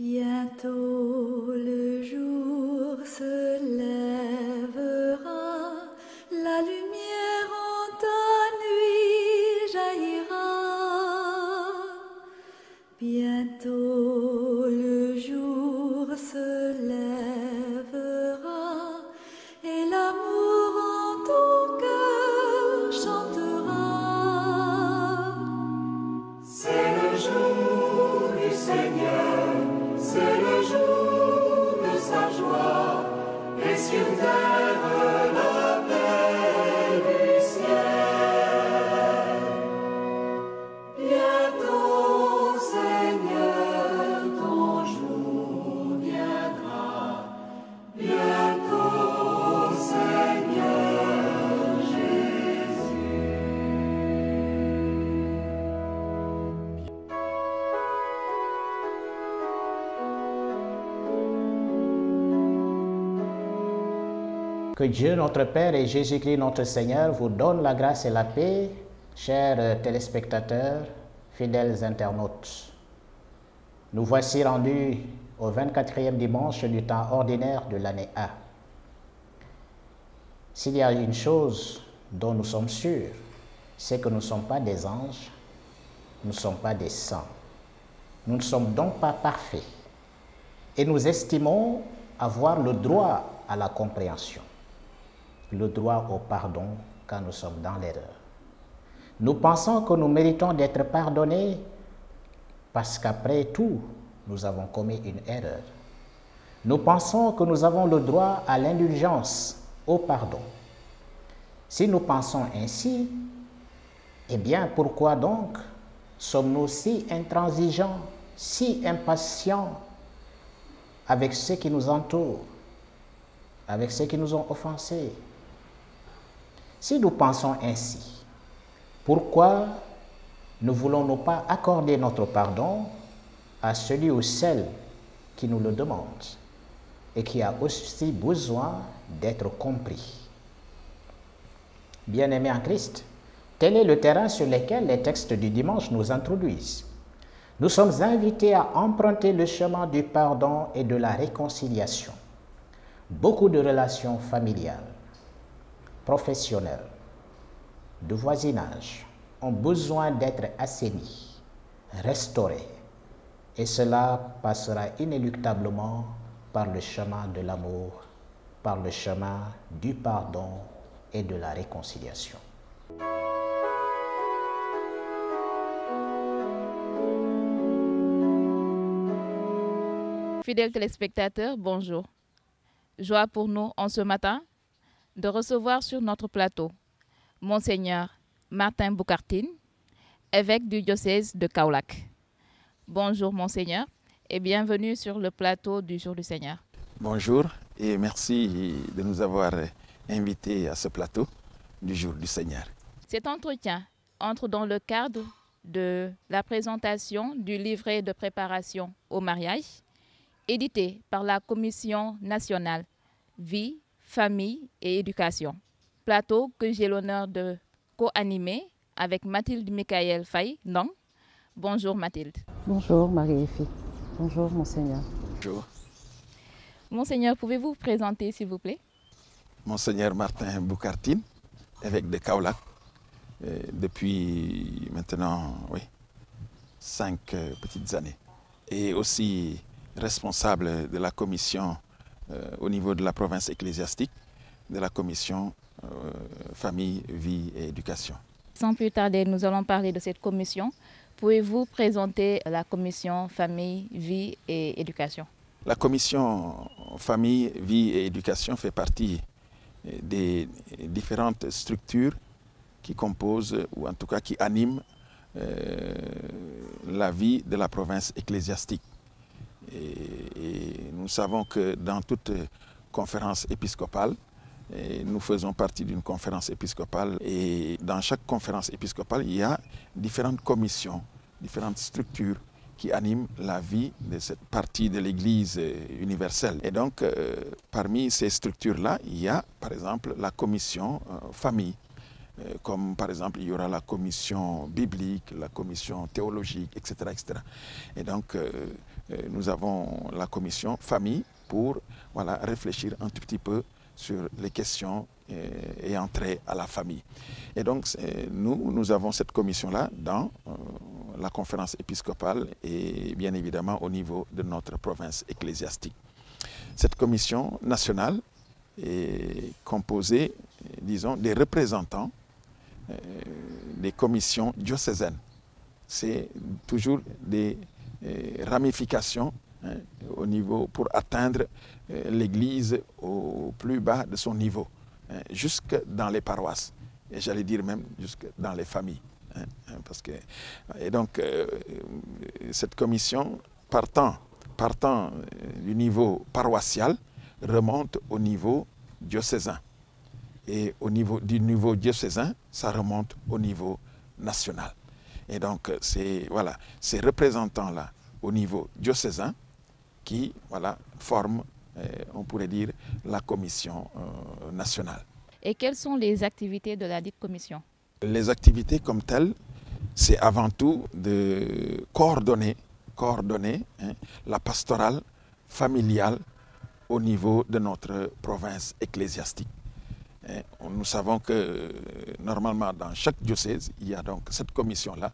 Bientôt le jour se lèvera, la lumière en ta nuit jaillira. Bientôt le jour se lèvera et l'amour en ton cœur chantera. C'est le jour du Seigneur, c'est le jour de sa joie, et sur terre la paix du ciel. Bientôt, Seigneur, ton jour viendra. Bientôt, Seigneur Jésus. Que Dieu notre Père et Jésus-Christ notre Seigneur vous donne la grâce et la paix, chers téléspectateurs, fidèles internautes. Nous voici rendus au 24e dimanche du temps ordinaire de l'année A. S'il y a une chose dont nous sommes sûrs, c'est que nous ne sommes pas des anges, nous ne sommes pas des saints. Nous ne sommes donc pas parfaits et nous estimons avoir le droit à la compréhension, le droit au pardon quand nous sommes dans l'erreur. Nous pensons que nous méritons d'être pardonnés parce qu'après tout, nous avons commis une erreur. Nous pensons que nous avons le droit à l'indulgence, au pardon. Si nous pensons ainsi, eh bien, pourquoi donc sommes-nous si intransigeants, si impatients avec ceux qui nous entourent, avec ceux qui nous ont offensés? Si nous pensons ainsi, pourquoi ne voulons-nous pas accorder notre pardon à celui ou celle qui nous le demande et qui a aussi besoin d'être compris? Bien-aimés en Christ, tel est le terrain sur lequel les textes du dimanche nous introduisent. Nous sommes invités à emprunter le chemin du pardon et de la réconciliation. Beaucoup de relations familiales, professionnelles, de voisinage ont besoin d'être assainies, restaurées, et cela passera inéluctablement par le chemin de l'amour, par le chemin du pardon et de la réconciliation. Fidèles téléspectateurs, bonjour. Joie pour nous en ce matin de recevoir sur notre plateau Monseigneur Martin Boukartine, évêque du diocèse de Kaolack. Bonjour Monseigneur et bienvenue sur le plateau du Jour du Seigneur. Bonjour et merci de nous avoir invités à ce plateau du Jour du Seigneur. Cet entretien entre dans le cadre de la présentation du livret de préparation au mariage, édité par la Commission nationale Vie, Famille et Éducation. Plateau que j'ai l'honneur de co-animer avec Mathilde Michael Faye Ndong. Bonjour Mathilde. Bonjour Marie-Effie. Bonjour Monseigneur. Bonjour. Monseigneur, pouvez-vous vous présenter s'il vous plaît? Monseigneur Martin Boukartine, évêque de Kaolack, depuis maintenant 5 petites années. Et aussi responsable de la commission au niveau de la province ecclésiastique, de la commission Famille, Vie et Éducation. Sans plus tarder, nous allons parler de cette commission. Pouvez-vous présenter la commission Famille, Vie et Éducation? La commission Famille, Vie et Éducation fait partie des différentes structures qui composent, ou en tout cas qui animent la vie de la province ecclésiastique. Et nous savons que dans toute conférence épiscopale, nous faisons partie d'une conférence épiscopale et dans chaque conférence épiscopale, il y a différentes commissions, différentes structures qui animent la vie de cette partie de l'Église universelle. Et donc, parmi ces structures-là, il y a par exemple la commission famille. Comme par exemple, il y aura la commission biblique, la commission théologique, etc. etc. Et donc, nous avons la commission famille pour voilà, réfléchir un tout petit peu sur les questions ayant trait à la famille. Et donc, nous avons cette commission-là dans la conférence épiscopale et bien évidemment au niveau de notre province ecclésiastique. Cette commission nationale est composée, disons, des représentants des commissions diocésaines. C'est toujours des ramifications au niveau pour atteindre l'Église au plus bas de son niveau, jusque dans les paroisses, et j'allais dire même jusque dans les familles. Parce que, et donc, cette commission, partant du niveau paroissial, remonte au niveau diocésain. Et du niveau diocésain, ça remonte au niveau national. Et donc, c'est voilà, ces représentants-là au niveau diocésain qui voilà, forment, on pourrait dire, la commission nationale. Et quelles sont les activités de la dite commission? Les activités comme telles, c'est avant tout de coordonner la pastorale familiale au niveau de notre province ecclésiastique. Nous savons que normalement dans chaque diocèse, il y a donc cette commission-là,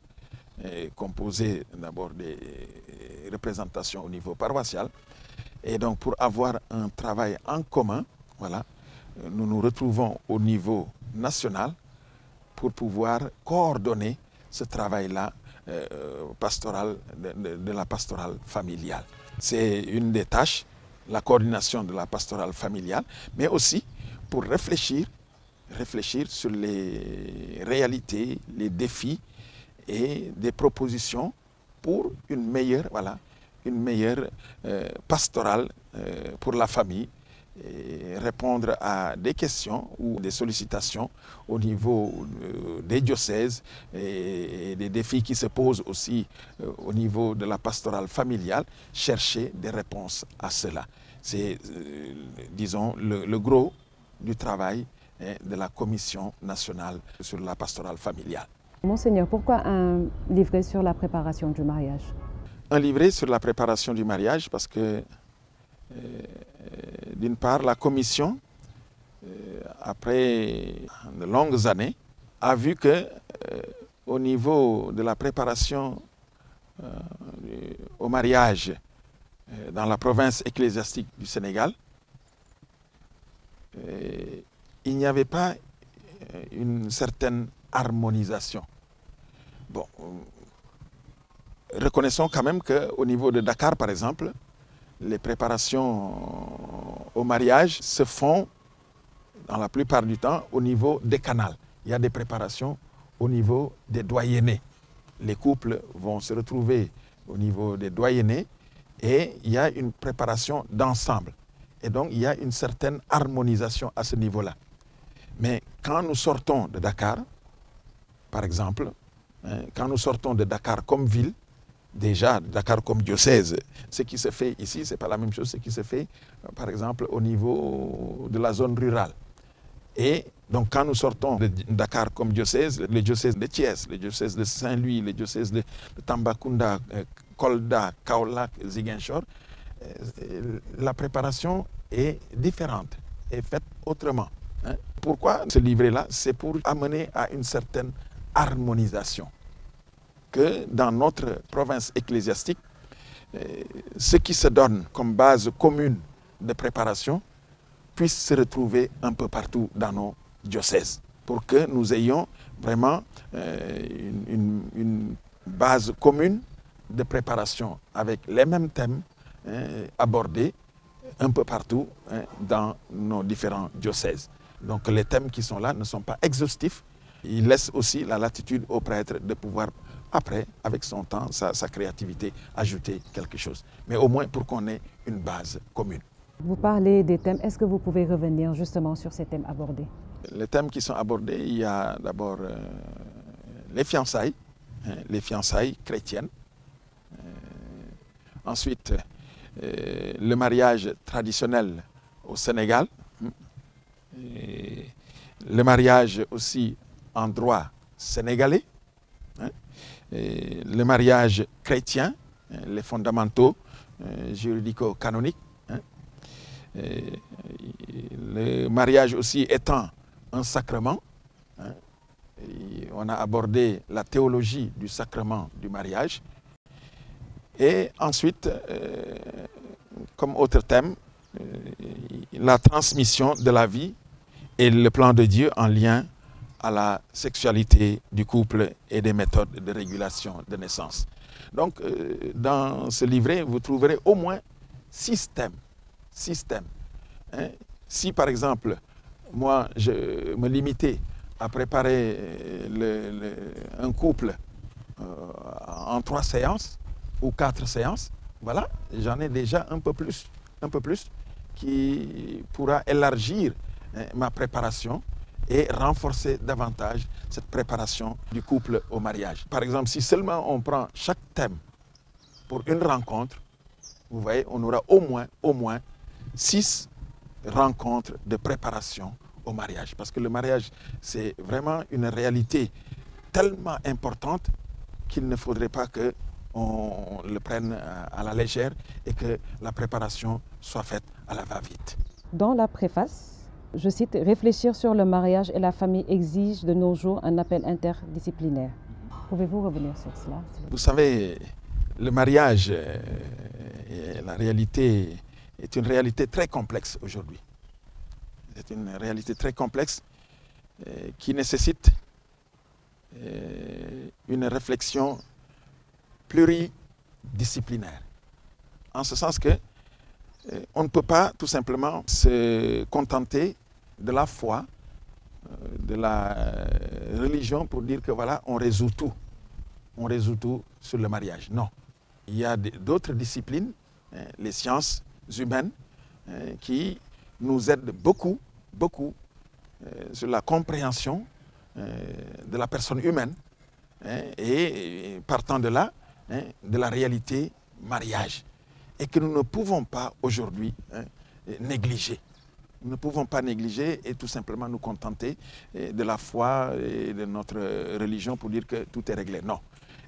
composée d'abord des représentations au niveau paroissial. Et donc pour avoir un travail en commun, voilà, nous nous retrouvons au niveau national pour pouvoir coordonner ce travail-là pastoral, de la pastorale familiale. C'est une des tâches, la coordination de la pastorale familiale, mais aussi pour réfléchir sur les réalités, les défis et des propositions pour une meilleure pastorale pour la famille, et répondre à des questions ou des sollicitations au niveau des diocèses et des défis qui se posent aussi au niveau de la pastorale familiale, chercher des réponses à cela. C'est, disons, le gros du travail de la Commission nationale sur la pastorale familiale. Monseigneur, pourquoi un livret sur la préparation du mariage? Un livret sur la préparation du mariage parce que d'une part, la Commission, après de longues années, a vu que au niveau de la préparation au mariage dans la province ecclésiastique du Sénégal, il n'y avait pas une certaine harmonisation. Bon, reconnaissons quand même qu'au niveau de Dakar, par exemple, les préparations au mariage se font, dans la plupart du temps, au niveau des canals. Il y a des préparations au niveau des doyennés. Les couples vont se retrouver au niveau des doyennés et il y a une préparation d'ensemble. Et donc, il y a une certaine harmonisation à ce niveau-là. Mais quand nous sortons de Dakar, par exemple, quand nous sortons de Dakar comme ville, déjà, Dakar comme diocèse, ce qui se fait ici, ce n'est pas la même chose, ce qui se fait, par exemple, au niveau de la zone rurale. Et donc, quand nous sortons de Dakar comme diocèse, le diocèse de Thiès, le diocèse de Saint-Louis, le diocèse de Tambacounda, Kolda, Kaolack, Ziguinchor, la préparation est différente, est faite autrement. Pourquoi ce livret-là? C'est pour amener à une certaine harmonisation. Que dans notre province ecclésiastique, ce qui se donne comme base commune de préparation puisse se retrouver un peu partout dans nos diocèses, pour que nous ayons vraiment une base commune de préparation avec les mêmes thèmes abordés un peu partout dans nos différents diocèses. Donc les thèmes qui sont là ne sont pas exhaustifs, ils laissent aussi la latitude au prêtre de pouvoir après, avec son temps, sa créativité, ajouter quelque chose. Mais au moins pour qu'on ait une base commune. Vous parlez des thèmes, est-ce que vous pouvez revenir justement sur ces thèmes abordés? Les thèmes qui sont abordés, il y a d'abord les fiançailles chrétiennes. Ensuite, le mariage traditionnel au Sénégal. Le mariage aussi en droit sénégalais. Le mariage chrétien, les fondamentaux juridico-canonique. Hein. Le mariage aussi étant un sacrement, hein, on a abordé la théologie du sacrement du mariage. Et ensuite, comme autre thème, la transmission de la vie et le plan de Dieu en lien à la sexualité du couple et des méthodes de régulation de naissance. Donc, dans ce livret, vous trouverez au moins 6 thèmes. 6 thèmes. Hein. Si, par exemple, moi, je me limitais à préparer un couple en 3 séances ou 4 séances, voilà, j'en ai déjà un peu plus qui pourra élargir ma préparation et renforcer davantage cette préparation du couple au mariage. Par exemple, si seulement on prend chaque thème pour une rencontre, vous voyez, on aura au moins 6 rencontres de préparation au mariage. Parce que le mariage, c'est vraiment une réalité tellement importante qu'il ne faudrait pas qu'on le prenne à la légère et que la préparation soit faite à la va-vite. Dans la préface, je cite, « Réfléchir sur le mariage et la famille exige de nos jours un appel interdisciplinaire ». Pouvez-vous revenir sur cela? Vous savez, le mariage et la réalité est une réalité très complexe aujourd'hui. C'est une réalité très complexe qui nécessite une réflexion pluridisciplinaire. En ce sens que on ne peut pas tout simplement se contenter de la foi, de la religion pour dire que voilà, on résout tout. On résout tout sur le mariage. Non. Il y a d'autres disciplines, les sciences humaines, qui nous aident beaucoup sur la compréhension de la personne humaine et partant de là, de la réalité mariage. Et que nous ne pouvons pas aujourd'hui négliger. Nous ne pouvons pas négliger et tout simplement nous contenter de la foi et de notre religion pour dire que tout est réglé. Non.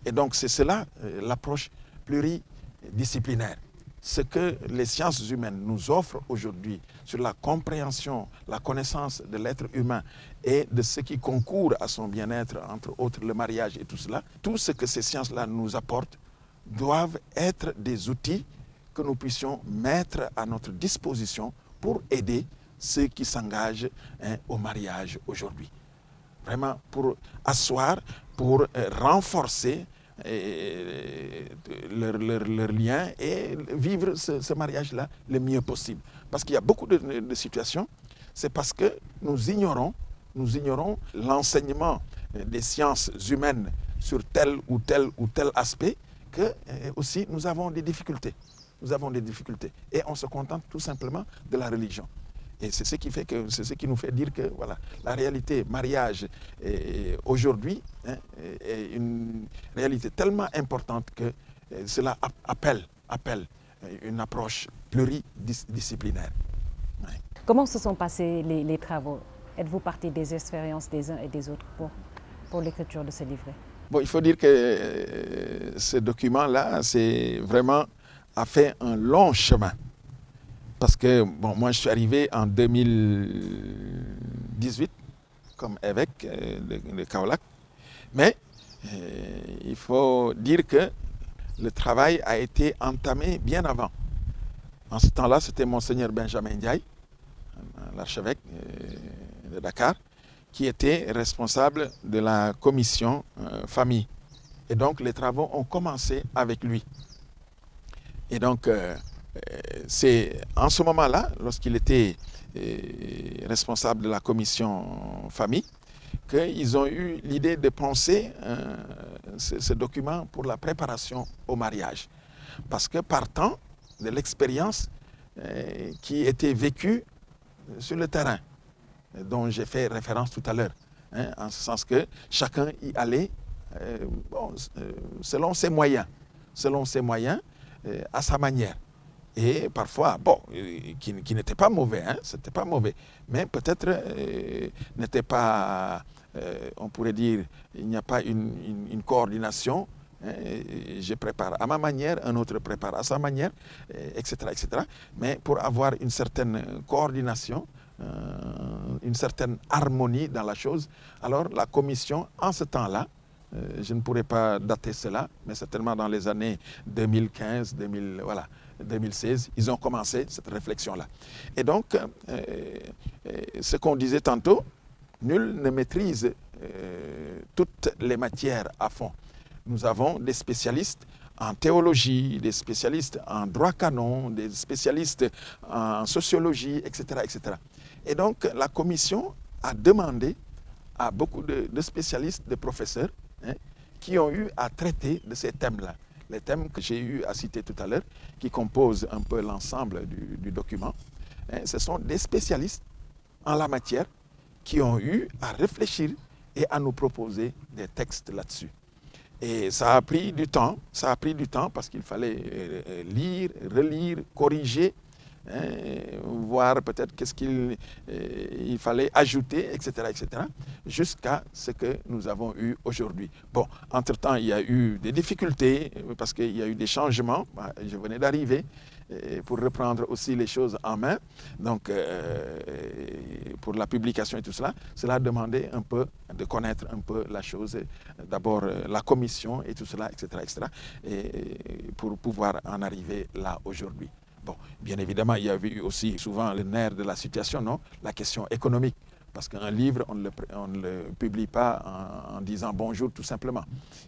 Et donc c'est cela l'approche pluridisciplinaire. Ce que les sciences humaines nous offrent aujourd'hui sur la compréhension, la connaissance de l'être humain et de ce qui concourt à son bien-être, entre autres le mariage et tout cela, tout ce que ces sciences-là nous apportent doivent être des outils que nous puissions mettre à notre disposition pour aider ceux qui s'engagent au mariage aujourd'hui. Vraiment pour asseoir, pour renforcer leur lien et vivre ce mariage-là le mieux possible. Parce qu'il y a beaucoup de situations, c'est parce que nous ignorons l'enseignement des sciences humaines sur tel ou tel aspect que aussi nous avons des difficultés. Nous avons des difficultés et on se contente tout simplement de la religion. Et c'est ce qui fait que, c'est ce qui nous fait dire que voilà, la réalité mariage aujourd'hui est une réalité tellement importante que cela appelle une approche pluridisciplinaire. Ouais. Comment se sont passés les travaux? Êtes-vous parti des expériences des uns et des autres pour l'écriture de ce livret? Bon, il faut dire que ce document-là, c'est vraiment a fait un long chemin. Parce que, bon, moi, je suis arrivé en 2018 comme évêque de Kaolack. Mais il faut dire que le travail a été entamé bien avant. En ce temps-là, c'était Monseigneur Benjamin Ndiaye, l'archevêque de Dakar, qui était responsable de la commission famille. Et donc, les travaux ont commencé avec lui. Et donc, c'est en ce moment-là, lorsqu'il était responsable de la commission famille, qu'ils ont eu l'idée de penser ce document pour la préparation au mariage. Parce que partant de l'expérience qui était vécue sur le terrain, dont j'ai fait référence tout à l'heure, en ce sens que chacun y allait selon ses moyens, à sa manière. Et parfois, bon, qui n'était pas mauvais, c'était pas mauvais, mais peut-être n'était pas, on pourrait dire, il n'y a pas une coordination Je prépare à ma manière, un autre prépare à sa manière, etc., etc. Mais pour avoir une certaine coordination, une certaine harmonie dans la chose, alors la commission, en ce temps-là, je ne pourrais pas dater cela, mais certainement dans les années 2015, 2016, ils ont commencé cette réflexion-là. Et donc, ce qu'on disait tantôt, nul ne maîtrise toutes les matières à fond. Nous avons des spécialistes en théologie, des spécialistes en droit canon, des spécialistes en sociologie, etc., etc. Et donc, la commission a demandé à beaucoup de spécialistes, de professeurs, qui ont eu à traiter de ces thèmes-là. Les thèmes que j'ai eu à citer tout à l'heure, qui composent un peu l'ensemble du document, ce sont des spécialistes en la matière qui ont eu à réfléchir et à nous proposer des textes là-dessus. Et ça a pris du temps parce qu'il fallait lire, relire, corriger, voir peut-être qu'est-ce qu'il fallait ajouter, etc., etc., jusqu'à ce que nous avons eu aujourd'hui. Bon, entre-temps, il y a eu des difficultés parce qu'il y a eu des changements. Je venais d'arriver pour reprendre aussi les choses en main. Donc, pour la publication et tout cela, cela a demandé un peu de connaître un peu la chose. D'abord, la commission et tout cela, etc., etc., et pour pouvoir en arriver là aujourd'hui. Bon, bien évidemment, il y avait eu aussi souvent le nerf de la situation, non? La question économique. Parce qu'un livre, on ne le publie pas en disant bonjour tout simplement.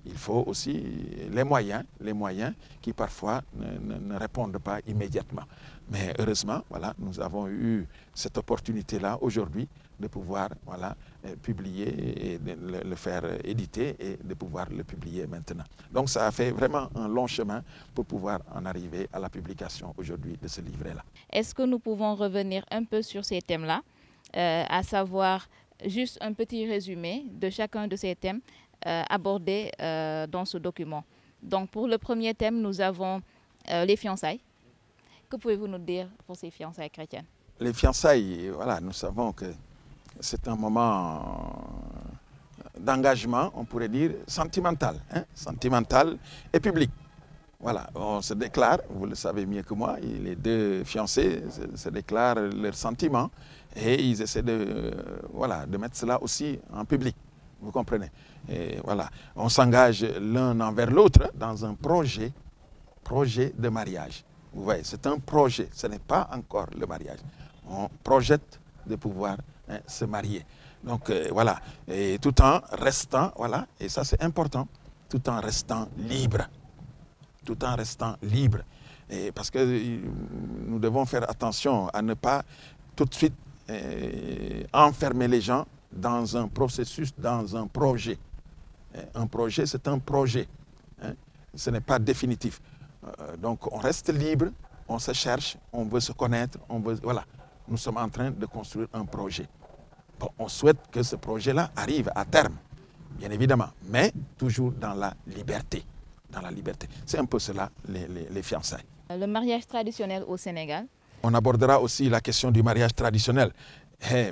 Il faut aussi les moyens qui parfois ne répondent pas immédiatement. Mais heureusement, voilà, nous avons eu cette opportunité-là aujourd'hui de pouvoir publier et de le faire éditer et de pouvoir le publier maintenant. Donc ça a fait vraiment un long chemin pour pouvoir en arriver à la publication aujourd'hui de ce livret-là. Est-ce que nous pouvons revenir un peu sur ces thèmes-là, à savoir juste un petit résumé de chacun de ces thèmes abordés dans ce document? Donc pour le premier thème, nous avons les fiançailles. Que pouvez-vous nous dire pour ces fiançailles chrétiennes? Les fiançailles, voilà, nous savons que c'est un moment d'engagement, on pourrait dire, sentimental, sentimental et public. Voilà, on se déclare, vous le savez mieux que moi, les deux fiancés se déclarent leurs sentiments et ils essaient de mettre cela aussi en public, vous comprenez. Et voilà, on s'engage l'un envers l'autre dans un projet de mariage. Vous voyez, c'est un projet, ce n'est pas encore le mariage. On projette de pouvoir se marier. Donc voilà, et tout en restant, voilà, et ça c'est important, tout en restant libre. Tout en restant libre. Et parce que nous devons faire attention à ne pas tout de suite enfermer les gens dans un processus, dans un projet. Un projet, c'est un projet. Ce n'est pas définitif. Donc on reste libre, on se cherche, on veut se connaître, voilà. Nous sommes en train de construire un projet. Bon, on souhaite que ce projet-là arrive à terme, bien évidemment, mais toujours dans la liberté. Dans la liberté. C'est un peu cela, les fiançailles. Le mariage traditionnel au Sénégal. On abordera aussi la question du mariage traditionnel.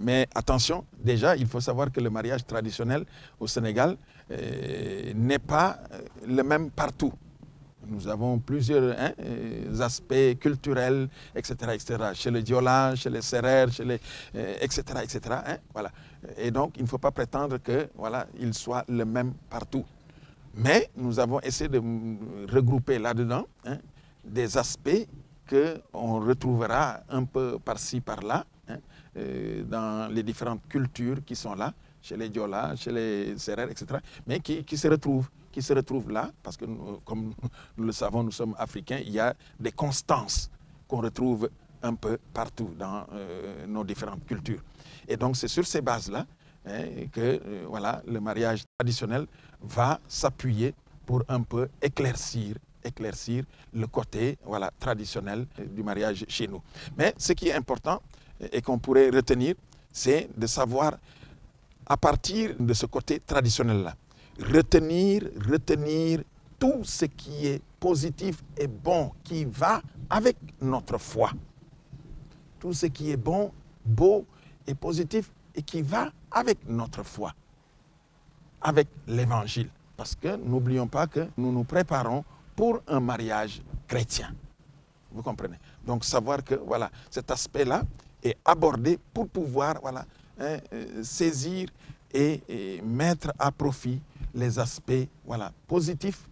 Mais attention, déjà, il faut savoir que le mariage traditionnel au Sénégal n'est pas le même partout. Nous avons plusieurs aspects culturels, etc., etc. Chez les Diola, chez les Sérères, chez les, etc., etc. Voilà. Et donc, il ne faut pas prétendre que, voilà, il soit le même partout. Mais nous avons essayé de regrouper là-dedans des aspects qu'on retrouvera un peu par-ci, par-là, dans les différentes cultures qui sont là, chez les Diola, chez les Sérères, etc., mais qui se retrouvent là, parce que comme nous le savons, nous sommes africains, il y a des constances qu'on retrouve un peu partout dans nos différentes cultures. Et donc c'est sur ces bases-là que voilà, le mariage traditionnel va s'appuyer pour un peu éclaircir le côté voilà, traditionnel du mariage chez nous. Mais ce qui est important et qu'on pourrait retenir, c'est de savoir, à partir de ce côté traditionnel-là, retenir tout ce qui est positif et bon, qui va avec notre foi. Tout ce qui est bon, beau et positif et qui va avec notre foi, avec l'Évangile. Parce que n'oublions pas que nous nous préparons pour un mariage chrétien. Vous comprenez? Donc savoir que voilà, cet aspect-là est abordé pour pouvoir saisir et mettre à profit les aspects positifs,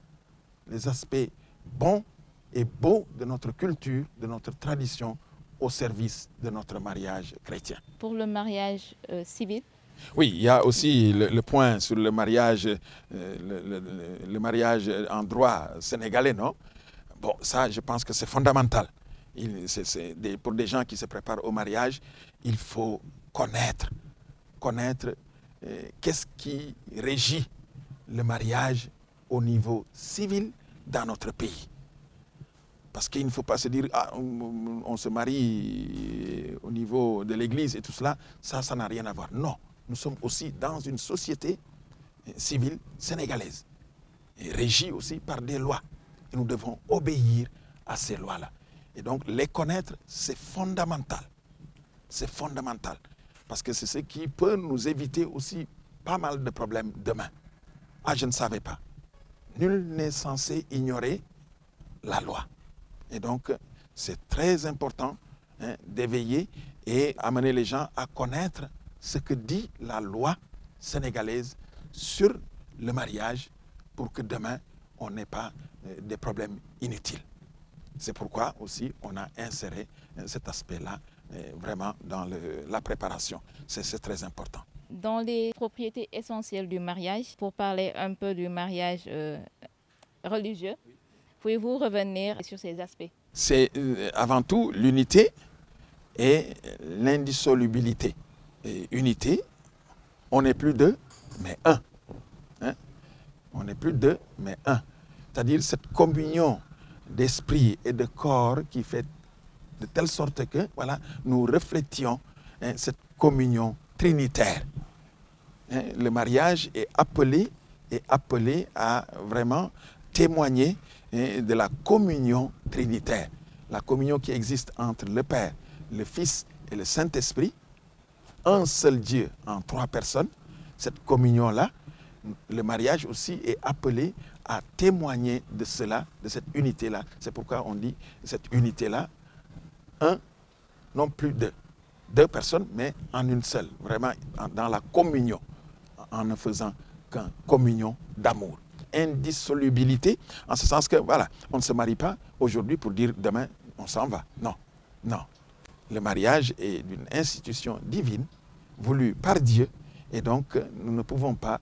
les aspects bons et beaux de notre culture, de notre tradition au service de notre mariage chrétien. Pour le mariage civil? Oui, il y a aussi le point sur le mariage, le mariage en droit sénégalais, non? Bon, ça, je pense que c'est fondamental. Pour des gens qui se préparent au mariage, il faut connaître qu'est-ce qui régit le mariage au niveau civil dans notre pays. Parce qu'il ne faut pas se dire, on se marie au niveau de l'église et tout cela, ça n'a rien à voir. Non, nous sommes aussi dans une société civile sénégalaise, et régie aussi par des lois. Et nous devons obéir à ces lois-là. Et donc, les connaître, c'est fondamental. C'est fondamental. Parce que c'est ce qui peut nous éviter aussi pas mal de problèmes demain. Ah, je ne savais pas. Nul n'est censé ignorer la loi. Et donc, c'est très important d'éveiller et amener les gens à connaître ce que dit la loi sénégalaise sur le mariage pour que demain, on n'ait pas des problèmes inutiles. C'est pourquoi aussi on a inséré cet aspect-là vraiment dans la préparation. C'est très important. Dans les propriétés essentielles du mariage, pour parler un peu du mariage religieux, pouvez-vous revenir sur ces aspects? C'est avant tout l'unité et l'indissolubilité. Unité, on n'est plus deux, mais un. On n'est plus deux, mais un. C'est-à-dire cette communion d'esprit et de corps qui fait de telle sorte que nous reflétions cette communion trinitaire. Le mariage est appelé à vraiment témoigner de la communion trinitaire. La communion qui existe entre le Père, le Fils et le Saint-Esprit, un seul Dieu en trois personnes. Cette communion-là, le mariage aussi est appelé à témoigner de cela, de cette unité-là. C'est pourquoi on dit cette unité-là, un, non plus deux. Deux personnes, mais en une seule. Vraiment dans la communion, en ne faisant qu'une communion d'amour. Indissolubilité, en ce sens que, on ne se marie pas aujourd'hui pour dire demain, on s'en va. Non, non. Le mariage est d'une institution divine, voulue par Dieu. Et donc, nous ne pouvons pas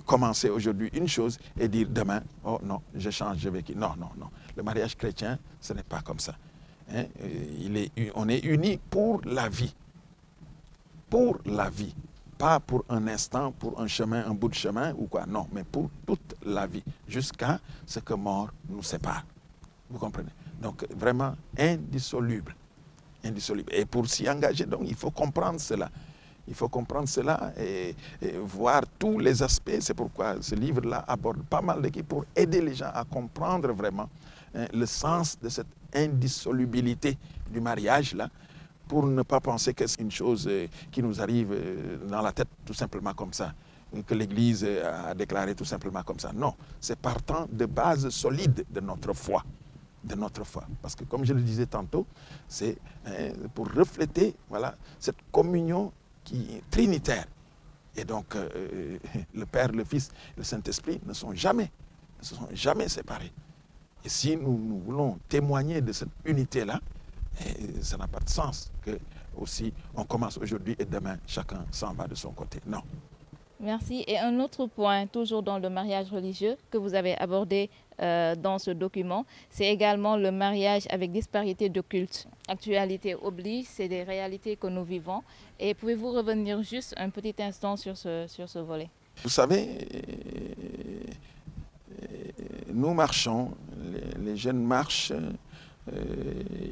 commencer aujourd'hui une chose et dire demain, oh non, je change, je vais quitter. Non, non, non. Le mariage chrétien, ce n'est pas comme ça. On est unis pour la vie. Pour la vie. Pas pour un instant, pour un chemin, un bout de chemin ou quoi. Non, mais pour toute la vie. Jusqu'à ce que mort nous sépare. Vous comprenez? Donc, vraiment indissoluble. Indissoluble. Et pour s'y engager, donc, il faut comprendre cela. Il faut comprendre cela et voir tous les aspects. C'est pourquoi ce livre-là aborde pas mal de choses pour aider les gens à comprendre vraiment le sens de cette indissolubilité du mariage-là, pour ne pas penser que c'est une chose qui nous arrive dans la tête tout simplement comme ça, que l'Église a déclaré tout simplement comme ça. Non, c'est partant de bases solides de notre foi. De notre foi. Parce que comme je le disais tantôt, c'est pour refléter cette communion qui est trinitaire. Et donc, le Père, le Fils, le Saint-Esprit ne se sont jamais séparés. Et si nous voulons témoigner de cette unité-là, ça n'a pas de sens que aussi on commence aujourd'hui et demain, chacun s'en va de son côté. Non. Merci. Et un autre point, toujours dans le mariage religieux, que vous avez abordé dans ce document, c'est également le mariage avec disparité de culte. Actualité oblige, c'est des réalités que nous vivons. Et pouvez-vous revenir juste un petit instant sur ce volet? Vous savez, nous marchons, les jeunes marchent,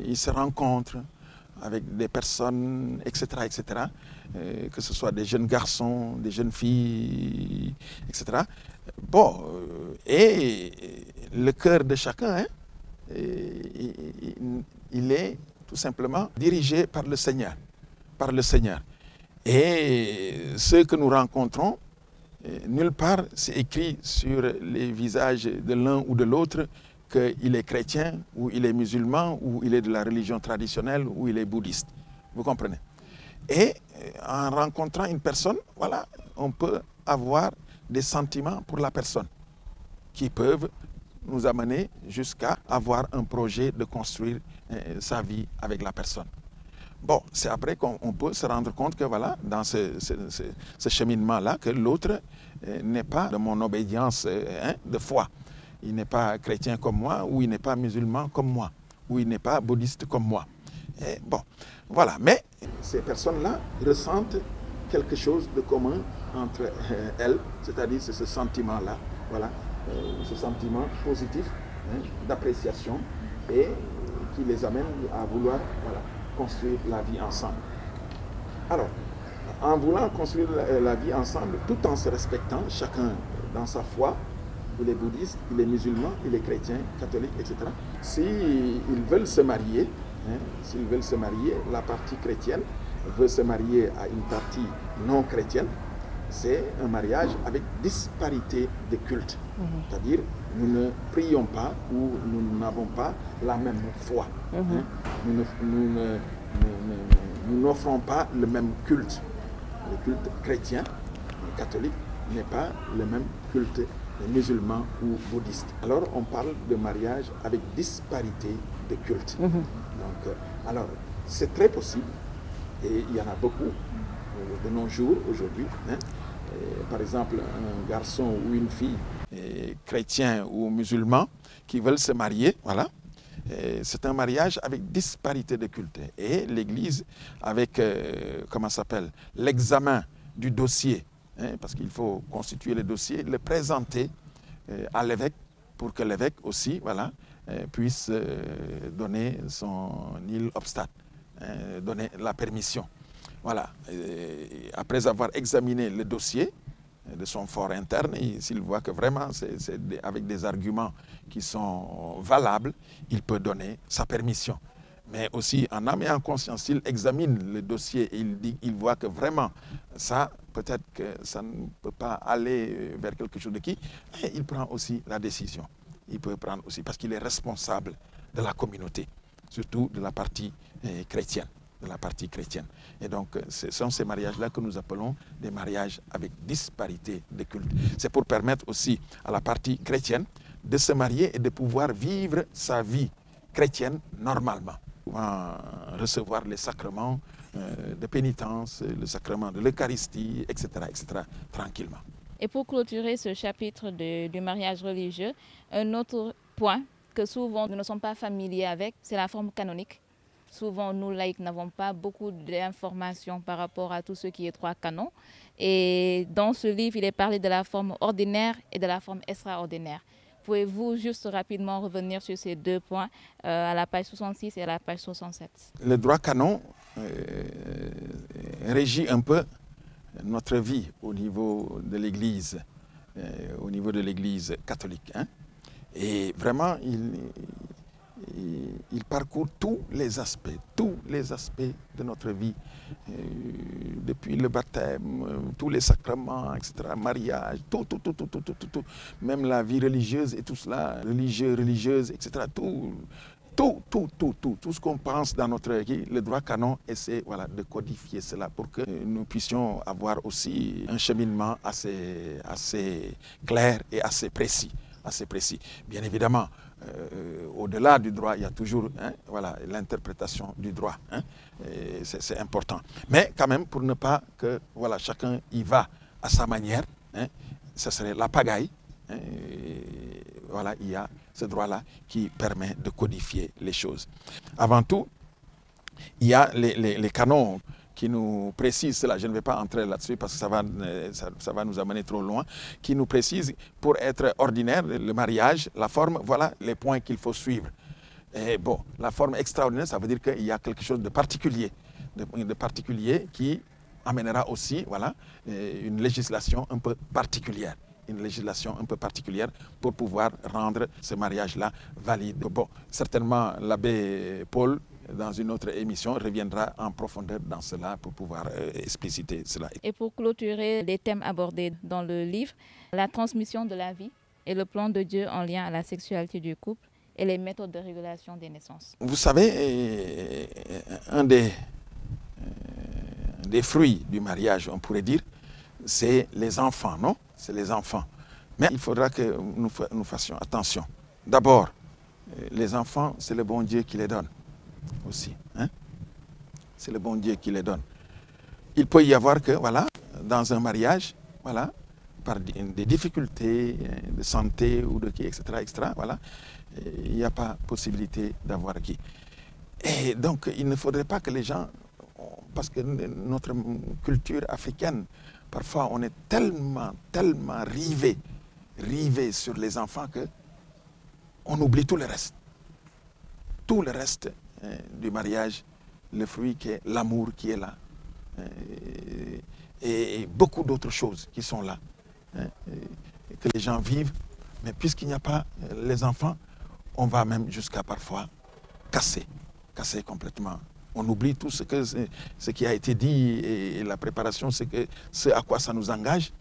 ils se rencontrent avec des personnes, etc., etc., que ce soit des jeunes garçons, des jeunes filles, etc. Bon, et le cœur de chacun, il est tout simplement dirigé par le Seigneur. Par le Seigneur. Et ceux que nous rencontrons, nulle part c'est écrit sur les visages de l'un ou de l'autre qu'il est chrétien, ou il est musulman, ou il est de la religion traditionnelle, ou il est bouddhiste. Vous comprenez? Et en rencontrant une personne, voilà, on peut avoir des sentiments pour la personne qui peuvent nous amener jusqu'à avoir un projet de construire sa vie avec la personne. Bon, c'est après qu'on peut se rendre compte que voilà, dans ce cheminement-là, que l'autre n'est pas de mon obédience de foi. Il n'est pas chrétien comme moi, ou il n'est pas musulman comme moi, ou il n'est pas bouddhiste comme moi. Et bon, voilà. Mais ces personnes-là ressentent quelque chose de commun entre elles, c'est-à-dire ce sentiment-là, voilà, ce sentiment positif d'appréciation et qui les amène à vouloir voilà, construire la vie ensemble. Alors, en voulant construire la vie ensemble, tout en se respectant, chacun dans sa foi, il est bouddhiste, il est musulman, il est chrétien, catholique, etc. S'ils veulent se marier, s'ils veulent se marier, la partie chrétienne veut se marier à une partie non chrétienne, c'est un mariage avec disparité de culte. C'est-à-dire, nous ne prions pas ou nous n'avons pas la même foi. Nous n'offrons pas le même culte. Le culte chrétien, catholique, n'est pas le même culte musulman ou bouddhiste. Alors, on parle de mariage avec disparité de culte. Donc, alors, c'est très possible, et il y en a beaucoup de nos jours aujourd'hui. Par exemple, un garçon ou une fille chrétien ou musulman qui veulent se marier, voilà. C'est un mariage avec disparité de culte. Et l'Église, avec, comment ça s'appelle, l'examen du dossier, parce qu'il faut constituer le dossier, le présenter à l'évêque pour que l'évêque aussi voilà, puisse donner son nil obstat, donner la permission. Voilà. Après avoir examiné le dossier de son fort interne, s'il voit que vraiment c'est avec des arguments qui sont valables, il peut donner sa permission. Mais aussi, en âme et en conscience, s'il examine le dossier et il voit que vraiment, ça, peut-être que ça ne peut pas aller vers quelque chose de qui, il prend aussi la décision. Il peut prendre aussi, parce qu'il est responsable de la communauté, surtout de la partie chrétienne. Et donc, ce sont ces mariages-là que nous appelons des mariages avec disparité de culte. C'est pour permettre aussi à la partie chrétienne de se marier et de pouvoir vivre sa vie chrétienne normalement. Recevoir les sacrements de pénitence, le sacrement de l'Eucharistie, etc., tranquillement. Et pour clôturer ce chapitre du mariage religieux, un autre point que souvent nous ne sommes pas familiers avec, c'est la forme canonique. Souvent, nous, laïcs, n'avons pas beaucoup d'informations par rapport à tout ce qui est droit canon. Et dans ce livre, il est parlé de la forme ordinaire et de la forme extraordinaire. Pouvez-vous juste rapidement revenir sur ces deux points à la page 66 et à la page 67? Le droit canon régit un peu notre vie au niveau de l'Église, catholique. Et vraiment, il parcourt tous les aspects de notre vie, depuis le baptême, tous les sacrements, etc., mariage, tout, même la vie religieuse et tout cela, religieuse, etc., tout ce qu'on pense dans notre vie, le droit canon essaie voilà, de codifier cela pour que nous puissions avoir aussi un cheminement assez clair et assez précis. Bien évidemment, au-delà du droit, il y a toujours voilà, l'interprétation du droit. C'est important. Mais quand même, pour ne pas que voilà, chacun y va à sa manière, ce serait la pagaille. Voilà, il y a ce droit-là qui permet de codifier les choses. Avant tout, il y a les canons qui nous précisent cela. Je ne vais pas entrer là-dessus parce que ça va nous amener trop loin. Qui nous précise, pour être ordinaire, le mariage, la forme, voilà les points qu'il faut suivre. Et bon, la forme extraordinaire, ça veut dire qu'il y a quelque chose de particulier, qui amènera aussi voilà, une législation un peu particulière. Pour pouvoir rendre ce mariage-là valide. Bon, certainement, l'abbé Paul dans une autre émission, reviendra en profondeur dans cela pour pouvoir expliciter cela. Et pour clôturer les thèmes abordés dans le livre, la transmission de la vie et le plan de Dieu en lien à la sexualité du couple et les méthodes de régulation des naissances. Vous savez, un des fruits du mariage, on pourrait dire, c'est les enfants, non? C'est les enfants. Mais il faudra que nous fassions attention. D'abord, les enfants, c'est le bon Dieu qui les donne aussi. Hein? C'est le bon Dieu qui les donne. Il peut y avoir que, voilà, dans un mariage, voilà, par des difficultés de santé ou de qui, etc., voilà, il n'y a pas possibilité d'avoir qui. Et donc, il ne faudrait pas que les gens, parce que notre culture africaine, parfois, on est tellement rivé sur les enfants que on oublie tout le reste. Tout le reste du mariage, le fruit qui est l'amour qui est là. Et beaucoup d'autres choses qui sont là. Que les gens vivent. Mais puisqu'il n'y a pas les enfants, on va même jusqu'à parfois casser complètement. On oublie tout ce qui a été dit et la préparation, c'est que ce à quoi ça nous engage.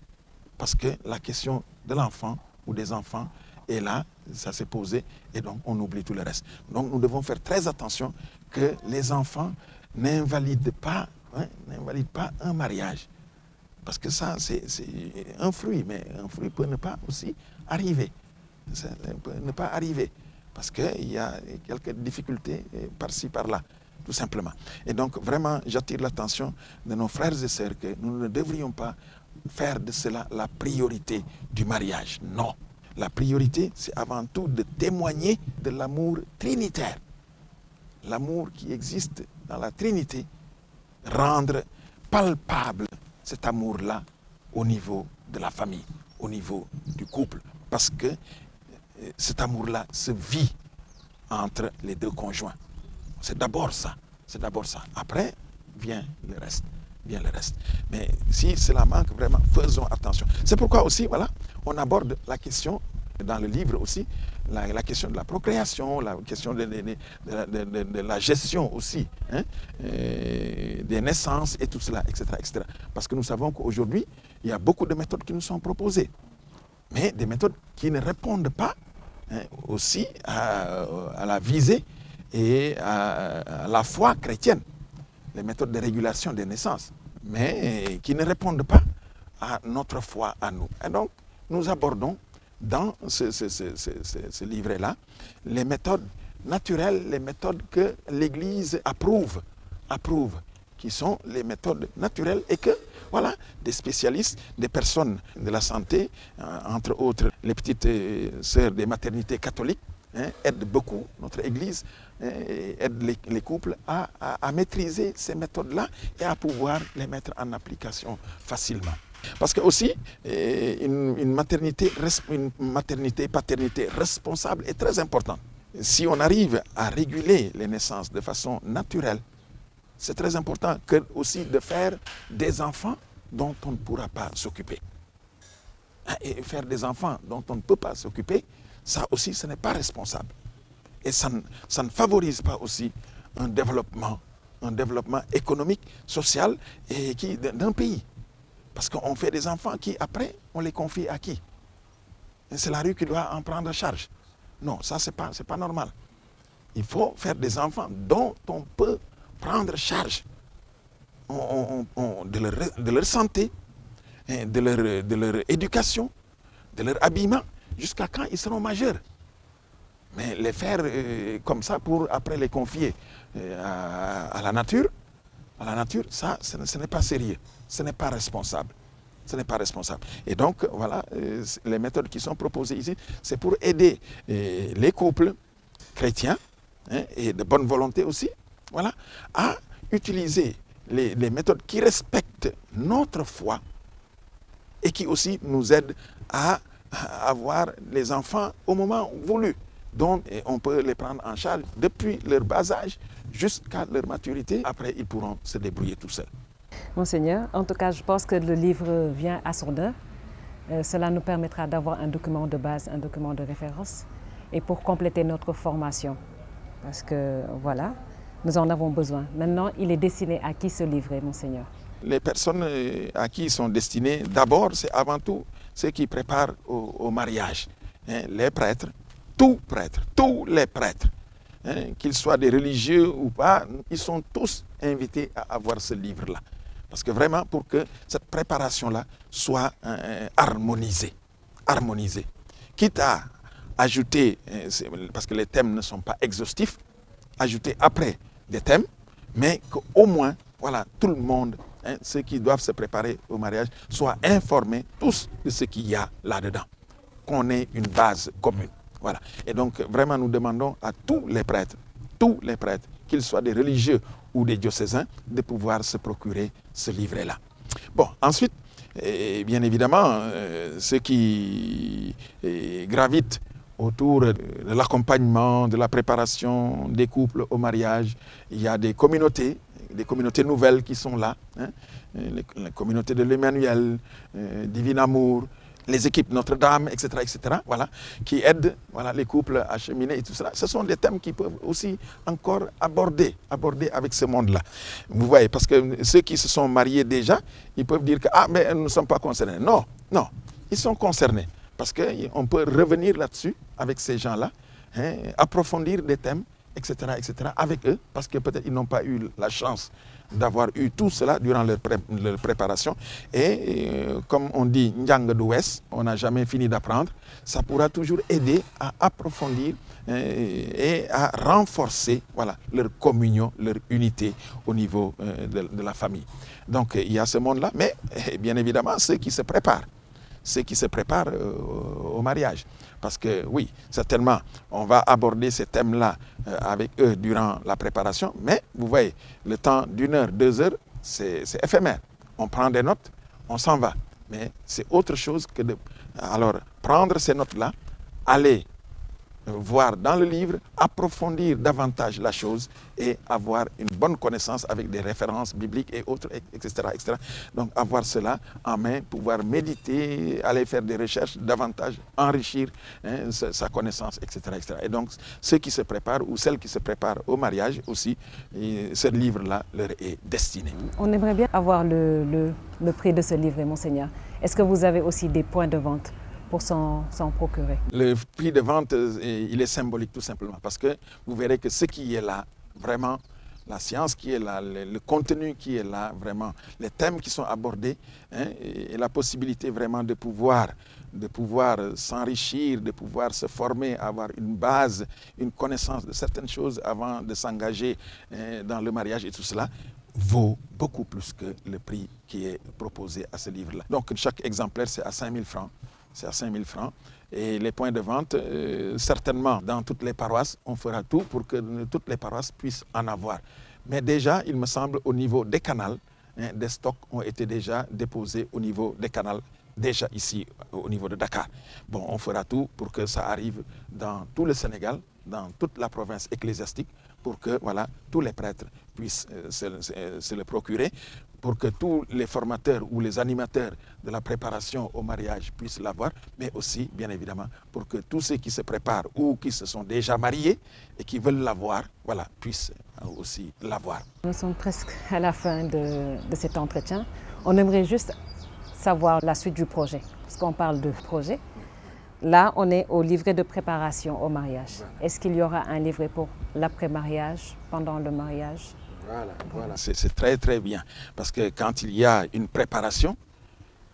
Parce que la question de l'enfant ou des enfants est là, ça s'est posé, et donc on oublie tout le reste. Donc nous devons faire très attention que les enfants n'invalident pas un mariage. Parce que ça, c'est un fruit, mais un fruit peut ne pas aussi arriver. Ça peut ne pas arriver, parce qu'il y a quelques difficultés par-ci, par-là, tout simplement. Et donc, vraiment, j'attire l'attention de nos frères et sœurs que nous ne devrions pas faire de cela la priorité du mariage. Non. La priorité, c'est avant tout de témoigner de l'amour trinitaire. L'amour qui existe dans la Trinité, rendre palpable cet amour-là au niveau de la famille, au niveau du couple. Parce que cet amour-là se vit entre les deux conjoints. C'est d'abord ça. C'est d'abord ça. Après, vient le reste. Mais si cela manque, vraiment, faisons attention. C'est pourquoi aussi, voilà, on aborde la question, dans le livre aussi, la question de la procréation, la question de la gestion aussi, hein, des naissances et tout cela, etc., etc. Parce que nous savons qu'aujourd'hui, il y a beaucoup de méthodes qui nous sont proposées, mais des méthodes qui ne répondent pas aussi à la visée et à la foi chrétienne, les méthodes de régulation des naissances, mais qui ne répondent pas à notre foi à nous. Et donc, nous abordons dans ce livret-là les méthodes naturelles, les méthodes que l'Église approuve, qui sont les méthodes naturelles et que, voilà, des spécialistes, des personnes de la santé, entre autres les petites sœurs des maternités catholiques, aident beaucoup notre Église, aident les couples à maîtriser ces méthodes-là et à pouvoir les mettre en application facilement. Parce que aussi, une maternité-paternité responsable est très importante. Si on arrive à réguler les naissances de façon naturelle, c'est très important que aussi de faire des enfants dont on ne pourra pas s'occuper. Et faire des enfants dont on ne peut pas s'occuper, ça aussi, ce n'est pas responsable. Et ça ne favorise pas aussi un développement économique, social et d'un pays. Parce qu'on fait des enfants qui, après, on les confie à qui? C'est la rue qui doit en prendre en charge. Non, ça, c'est pas normal. Il faut faire des enfants dont on peut prendre charge de leur santé, de leur éducation, de leur habillement, jusqu'à quand ils seront majeurs. Mais les faire comme ça pour après les confier à la nature, ça, ce n'est pas sérieux, ce n'est pas responsable. Et donc, voilà, les méthodes qui sont proposées ici, c'est pour aider les couples chrétiens, et de bonne volonté aussi, voilà, à utiliser les méthodes qui respectent notre foi et qui aussi nous aident à avoir les enfants au moment voulu. Donc, on peut les prendre en charge depuis leur bas âge jusqu'à leur maturité. Après, ils pourront se débrouiller tout seuls. Monseigneur, en tout cas, je pense que le livre vient à son heure. Cela nous permettra d'avoir un document de base, un document de référence, et pour compléter notre formation. Parce que, voilà, Nous en avons besoin. Maintenant, il est destiné à qui ce livret, Monseigneur? Les personnes à qui ils sont destinés, d'abord, c'est avant tout ceux qui préparent au mariage. Les prêtres, tous les prêtres, qu'ils soient des religieux ou pas, ils sont tous invités à avoir ce livre-là. Parce que vraiment, pour que cette préparation-là soit harmonisée. Quitte à ajouter, parce que les thèmes ne sont pas exhaustifs, ajouter après des thèmes, mais qu'au moins, voilà, tout le monde, ceux qui doivent se préparer au mariage, soient informés tous de ce qu'il y a là-dedans, qu'on ait une base commune. Voilà. Et donc, vraiment, nous demandons à tous les prêtres, qu'ils soient des religieux ou des diocésains, de pouvoir se procurer ce livret-là. Bon, ensuite, bien évidemment, ceux qui gravitent autour de l'accompagnement, de la préparation des couples au mariage, il y a des communautés nouvelles qui sont là, les communautés de l'Emmanuel, Divin Amour, les équipes Notre-Dame, etc., voilà, qui aident, voilà, les couples à cheminer et tout cela. Ce sont des thèmes qui peuvent aussi encore aborder avec ce monde-là. Vous voyez, parce que ceux qui se sont mariés déjà, ils peuvent dire que mais nous ne sommes pas concernés. Non, ils sont concernés. Parce qu'on peut revenir là-dessus avec ces gens-là, approfondir des thèmes, etc., avec eux, parce que peut-être ils n'ont pas eu la chance d'avoir eu tout cela durant leur préparation. Et comme on dit, Nyang d'Ouest, on n'a jamais fini d'apprendre, ça pourra toujours aider à approfondir et à renforcer, voilà, leur communion, leur unité au niveau de la famille. Donc il y a ce monde-là, mais bien évidemment ceux qui se préparent au mariage. Parce que oui, certainement, on va aborder ces thèmes-là avec eux durant la préparation, mais vous voyez, le temps d'1 heure, 2 heures, c'est éphémère. On prend des notes, on s'en va. Mais c'est autre chose que de... Alors, prendre ces notes-là, aller voir dans le livre, approfondir davantage la chose et avoir une bonne connaissance avec des références bibliques et autres, etc. Donc avoir cela en main, pouvoir méditer, aller faire des recherches, davantage enrichir sa connaissance, etc. Et donc ceux qui se préparent ou celles qui se préparent au mariage aussi, ce livre-là leur est destiné. On aimerait bien avoir le prix de ce livre, Monseigneur. Est-ce que vous avez aussi des points de vente pour s'en procurer? Le prix de vente, il est symbolique tout simplement, parce que vous verrez que ce qui est là, vraiment, la science qui est là, le contenu qui est là, vraiment, les thèmes qui sont abordés, et la possibilité vraiment de pouvoir s'enrichir, de pouvoir se former, avoir une base, une connaissance de certaines choses avant de s'engager dans le mariage et tout cela, vaut beaucoup plus que le prix qui est proposé à ce livre-là. Donc chaque exemplaire, c'est à 5 000 francs. C'est à 5 000 francs. Et les points de vente, certainement, dans toutes les paroisses, on fera tout pour que toutes les paroisses puissent en avoir. Mais déjà, il me semble, au niveau des canals, des stocks ont été déjà déposés au niveau des canals, déjà ici, au niveau de Dakar. Bon, on fera tout pour que ça arrive dans tout le Sénégal, dans toute la province ecclésiastique, pour que, voilà, tous les prêtres puissent se le procurer, pour que tous les formateurs ou les animateurs de la préparation au mariage puissent l'avoir, mais aussi, bien évidemment, pour que tous ceux qui se préparent ou qui se sont déjà mariés et qui veulent l'avoir, voilà, puissent aussi l'avoir. Nous sommes presque à la fin de cet entretien. On aimerait juste savoir la suite du projet, parce qu'on parle de projet. Là, on est au livret de préparation au mariage. Est-ce qu'il y aura un livret pour l'après-mariage, pendant le mariage? Voilà. C'est très très bien, parce que quand il y a une préparation,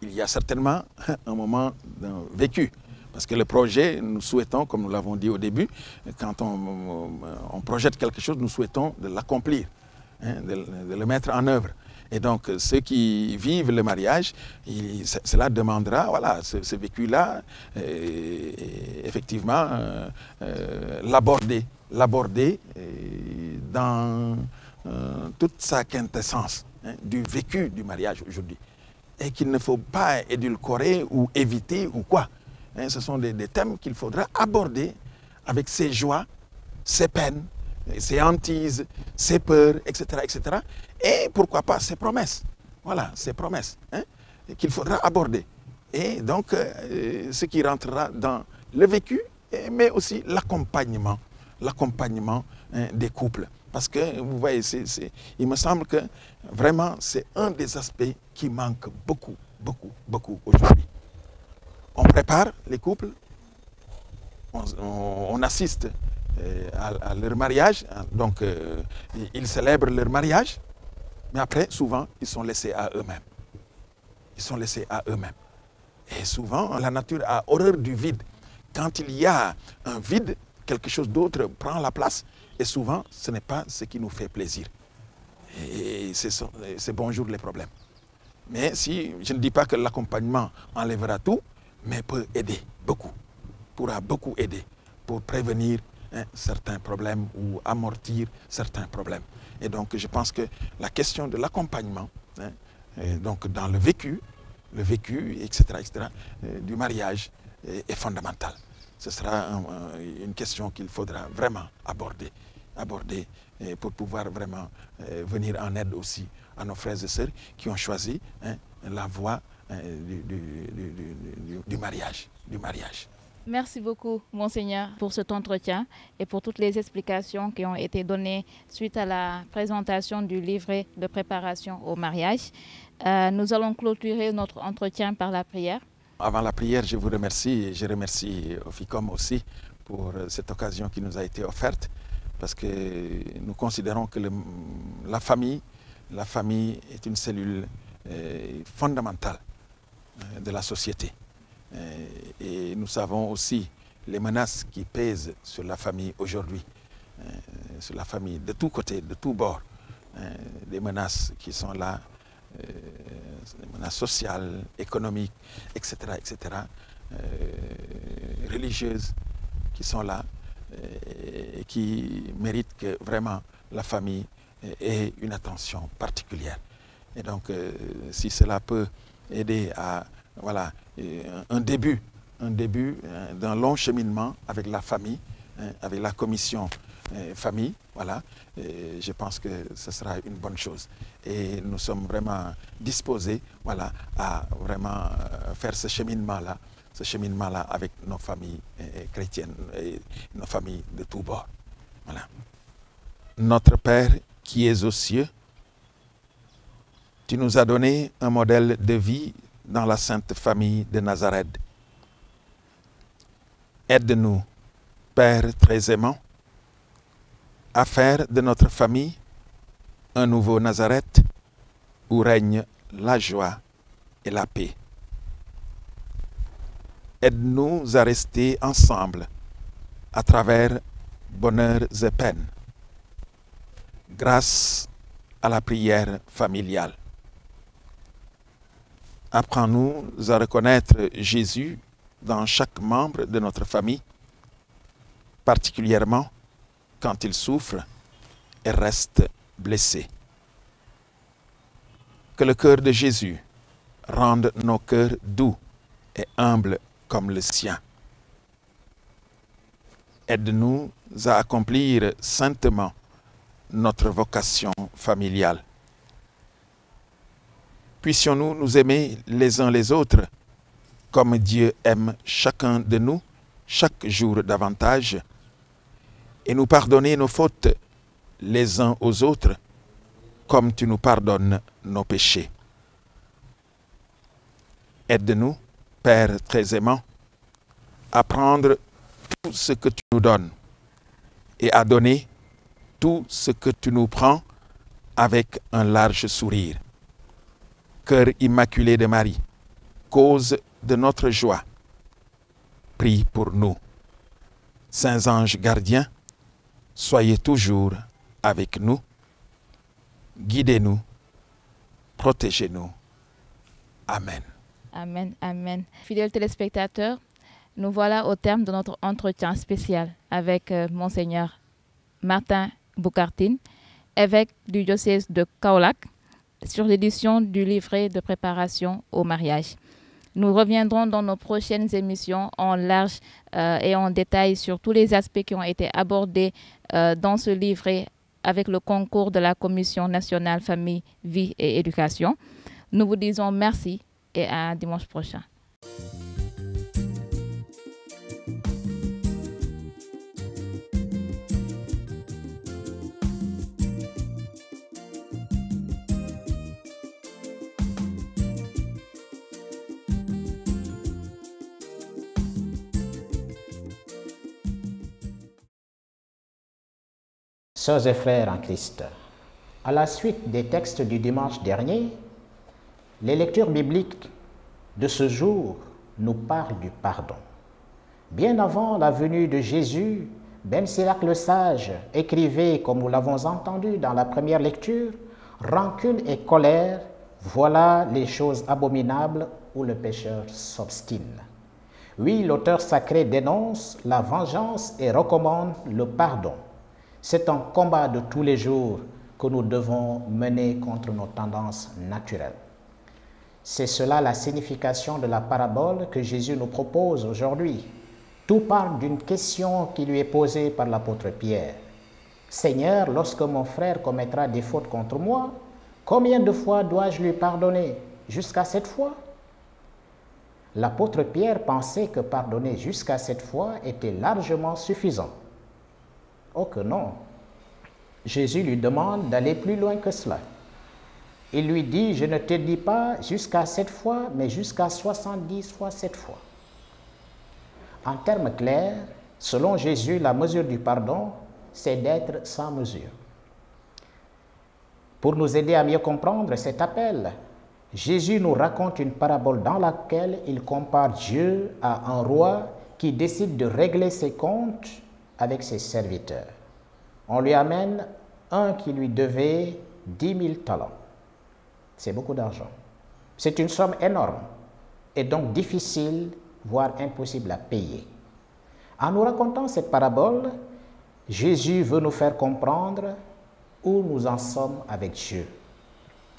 il y a certainement un moment vécu. Parce que le projet, nous souhaitons, comme nous l'avons dit au début, quand on projette quelque chose, nous souhaitons de l'accomplir, de le mettre en œuvre. Et donc, ceux qui vivent le mariage, cela demandera, voilà, ce vécu-là, effectivement, l'aborder dans toute sa quintessence du vécu du mariage aujourd'hui. Et qu'il ne faut pas édulcorer ou éviter ou quoi. Ce sont des thèmes qu'il faudra aborder avec ses joies, ses peines, ses hantises, ses peurs, etc. Et pourquoi pas ses promesses. Voilà, ses promesses qu'il faudra aborder. Et donc, ce qui rentrera dans le vécu, mais aussi l'accompagnement des couples. Parce que, vous voyez, il me semble que vraiment, c'est un des aspects qui manque beaucoup, beaucoup, beaucoup aujourd'hui. On prépare les couples, on assiste à leur mariage, donc ils célèbrent leur mariage, mais après, souvent, ils sont laissés à eux-mêmes. Ils sont laissés à eux-mêmes. Et souvent, la nature a horreur du vide. Quand il y a un vide, quelque chose d'autre prend la place. Et souvent, ce n'est pas ce qui nous fait plaisir. Et c'est bonjour les problèmes. Mais si, je ne dis pas que l'accompagnement enlèvera tout, mais peut aider beaucoup, pourra beaucoup aider pour prévenir certains problèmes ou amortir certains problèmes. Et donc, je pense que la question de l'accompagnement, donc dans le vécu, etc., du mariage est fondamentale. Ce sera une question qu'il faudra vraiment aborder pour pouvoir vraiment venir en aide aussi à nos frères et sœurs qui ont choisi la voie du mariage. Merci beaucoup, Monseigneur, pour cet entretien et pour toutes les explications qui ont été données suite à la présentation du livret de préparation au mariage. Nous allons clôturer notre entretien par la prière. Avant la prière, je vous remercie et je remercie Oficom aussi pour cette occasion qui nous a été offerte parce que nous considérons que la famille est une cellule fondamentale de la société. Et nous savons aussi les menaces qui pèsent sur la famille aujourd'hui, sur la famille de tous côtés, de tous bords, des menaces qui sont là, des menaces sociales, économiques, etc., religieuses qui sont là et qui méritent que vraiment la famille ait une attention particulière. Et donc, si cela peut aider à un début d'un long cheminement avec la famille, avec la commission famille, je pense que ce sera une bonne chose. Et nous sommes vraiment disposés à vraiment faire ce cheminement-là avec nos familles chrétiennes et nos familles de tous bords. Voilà. Notre Père qui es aux cieux, tu nous as donné un modèle de vie dans la sainte famille de Nazareth. Aide-nous, Père très aimant, à faire de notre famille un nouveau Nazareth où règne la joie et la paix. Aide-nous à rester ensemble à travers bonheurs et peines, grâce à la prière familiale. Apprends-nous à reconnaître Jésus dans chaque membre de notre famille, particulièrement quand il souffre et reste blessé. Que le cœur de Jésus rende nos cœurs doux et humbles comme le sien. Aide-nous à accomplir saintement notre vocation familiale. Puissions-nous nous aimer les uns les autres comme Dieu aime chacun de nous chaque jour davantage et nous pardonner nos fautes les uns aux autres comme tu nous pardonnes nos péchés. Aide-nous, Père très aimant, à prendre tout ce que tu nous donnes et à donner tout ce que tu nous prends avec un large sourire. Cœur immaculé de Marie, cause de notre joie, prie pour nous. Saints anges gardiens, soyez toujours avec nous, guidez-nous, protégez-nous. Amen. Amen, amen. Fidèles téléspectateurs, nous voilà au terme de notre entretien spécial avec Monseigneur Martin Boucartine, évêque du diocèse de Kaolack, sur l'édition du livret de préparation au mariage. Nous reviendrons dans nos prochaines émissions en large et en détail sur tous les aspects qui ont été abordés dans ce livret avec le concours de la Commission nationale Famille, Vie et Éducation. Nous vous disons merci et à dimanche prochain. Sœurs et frères en Christ, à la suite des textes du dimanche dernier, les lectures bibliques de ce jour nous parlent du pardon. Bien avant la venue de Jésus, Ben Sirac le sage écrivait, comme nous l'avons entendu dans la première lecture, « Rancune et colère, voilà les choses abominables où le pécheur s'obstine. » Oui, l'auteur sacré dénonce la vengeance et recommande le pardon. C'est un combat de tous les jours que nous devons mener contre nos tendances naturelles. C'est cela la signification de la parabole que Jésus nous propose aujourd'hui. Tout part d'une question qui lui est posée par l'apôtre Pierre. « Seigneur, lorsque mon frère commettra des fautes contre moi, combien de fois dois-je lui pardonner? Jusqu'à 7 fois ?» L'apôtre Pierre pensait que pardonner jusqu'à 7 fois était largement suffisant. Oh que non! Jésus lui demande d'aller plus loin que cela. Il lui dit, je ne te dis pas jusqu'à 7 fois, mais jusqu'à 70 fois 7 fois. En termes clairs, selon Jésus, la mesure du pardon, c'est d'être sans mesure. Pour nous aider à mieux comprendre cet appel, Jésus nous raconte une parabole dans laquelle il compare Dieu à un roi qui décide de régler ses comptes avec ses serviteurs. On lui amène un qui lui devait 10 000 talents. C'est beaucoup d'argent. C'est une somme énorme et donc difficile, voire impossible à payer. En nous racontant cette parabole, Jésus veut nous faire comprendre où nous en sommes avec Dieu.